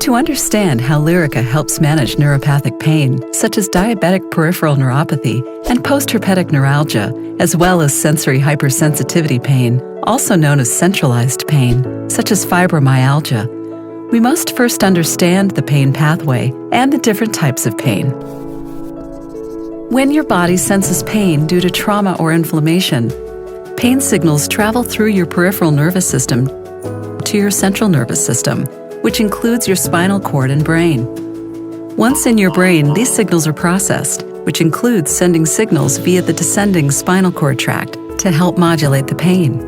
To understand how Lyrica helps manage neuropathic pain, such as diabetic peripheral neuropathy and postherpetic neuralgia, as well as sensory hypersensitivity pain, also known as centralized pain, such as fibromyalgia, we must first understand the pain pathway and the different types of pain. When your body senses pain due to trauma or inflammation, pain signals travel through your peripheral nervous system to your central nervous system, which includes your spinal cord and brain. Once in your brain, these signals are processed, which includes sending signals via the descending spinal cord tract to help modulate the pain.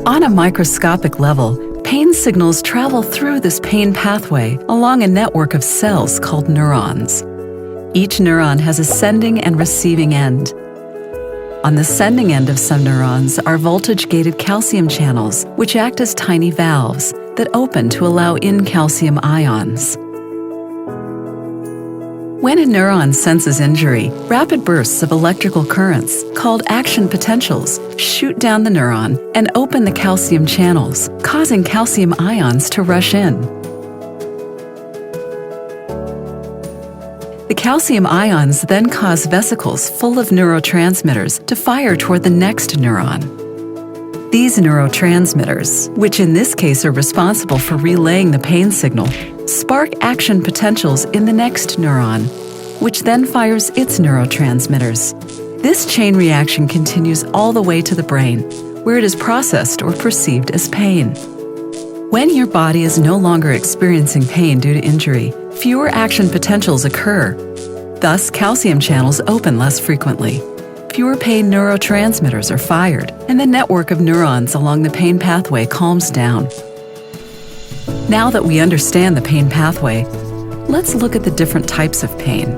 On a microscopic level, pain signals travel through this pain pathway along a network of cells called neurons. Each neuron has a sending and receiving end. On the sending end of some neurons are voltage-gated calcium channels, which act as tiny valves that open to allow in calcium ions. When a neuron senses injury, rapid bursts of electrical currents, called action potentials, shoot down the neuron and open the calcium channels, causing calcium ions to rush in. The calcium ions then cause vesicles full of neurotransmitters to fire toward the next neuron. These neurotransmitters, which in this case are responsible for relaying the pain signal, spark action potentials in the next neuron, which then fires its neurotransmitters. This chain reaction continues all the way to the brain, where it is processed or perceived as pain. When your body is no longer experiencing pain due to injury, fewer action potentials occur. Thus, calcium channels open less frequently. Fewer pain neurotransmitters are fired, and the network of neurons along the pain pathway calms down. Now that we understand the pain pathway, let's look at the different types of pain.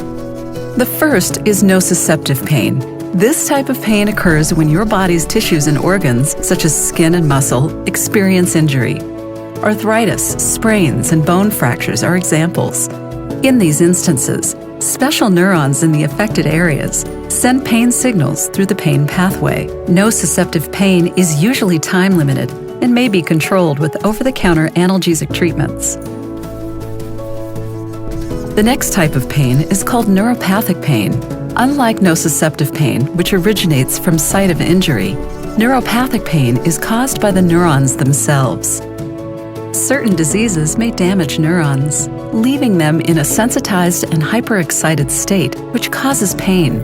The first is nociceptive pain. This type of pain occurs when your body's tissues and organs, such as skin and muscle, experience injury. Arthritis, sprains, and bone fractures are examples. In these instances, special neurons in the affected areas send pain signals through the pain pathway. Nociceptive pain is usually time-limited and may be controlled with over-the-counter analgesic treatments. The next type of pain is called neuropathic pain. Unlike nociceptive pain, which originates from site of injury, neuropathic pain is caused by the neurons themselves. Certain diseases may damage neurons, leaving them in a sensitized and hyperexcited state, which causes pain.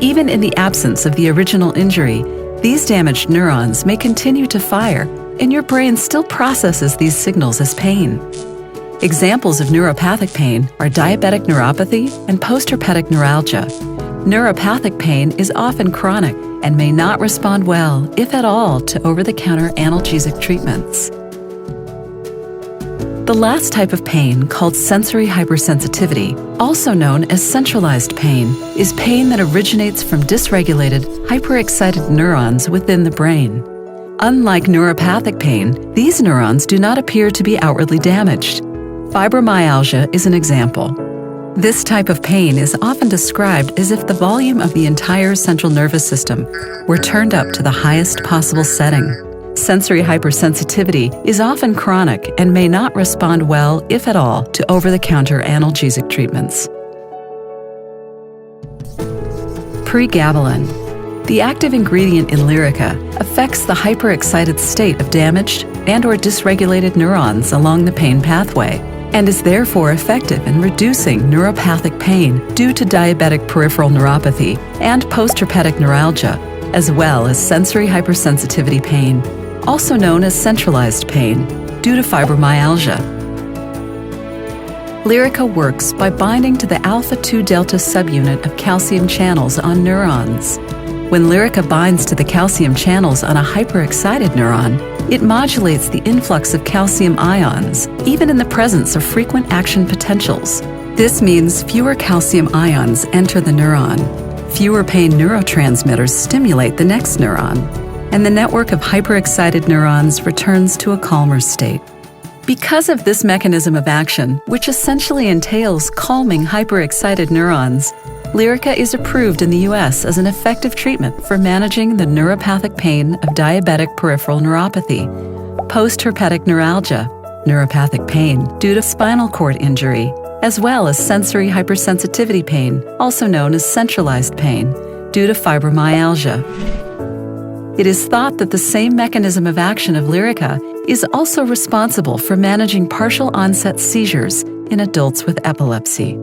Even in the absence of the original injury, these damaged neurons may continue to fire, and your brain still processes these signals as pain. Examples of neuropathic pain are diabetic neuropathy and postherpetic neuralgia. Neuropathic pain is often chronic and may not respond well, if at all, to over-the-counter analgesic treatments. The last type of pain, called sensory hypersensitivity, also known as centralized pain, is pain that originates from dysregulated, hyperexcited neurons within the brain. Unlike neuropathic pain, these neurons do not appear to be outwardly damaged. Fibromyalgia is an example. This type of pain is often described as if the volume of the entire central nervous system were turned up to the highest possible setting. Sensory hypersensitivity is often chronic and may not respond well, if at all, to over-the-counter analgesic treatments. Pregabalin. The active ingredient in Lyrica affects the hyperexcited state of damaged and/or dysregulated neurons along the pain pathway and is therefore effective in reducing neuropathic pain due to diabetic peripheral neuropathy and postherpetic neuralgia, as well as sensory hypersensitivity pain, also known as centralized pain, due to fibromyalgia. Lyrica works by binding to the alpha-2 delta subunit of calcium channels on neurons. When Lyrica binds to the calcium channels on a hyperexcited neuron, it modulates the influx of calcium ions, even in the presence of frequent action potentials. This means fewer calcium ions enter the neuron. Fewer pain neurotransmitters stimulate the next neuron, and the network of hyperexcited neurons returns to a calmer state. Because of this mechanism of action, which essentially entails calming hyperexcited neurons, Lyrica is approved in the U.S. as an effective treatment for managing the neuropathic pain of diabetic peripheral neuropathy, postherpetic neuralgia, neuropathic pain due to spinal cord injury, as well as sensory hypersensitivity pain, also known as centralized pain, due to fibromyalgia. It is thought that the same mechanism of action of Lyrica is also responsible for managing partial onset seizures in adults with epilepsy.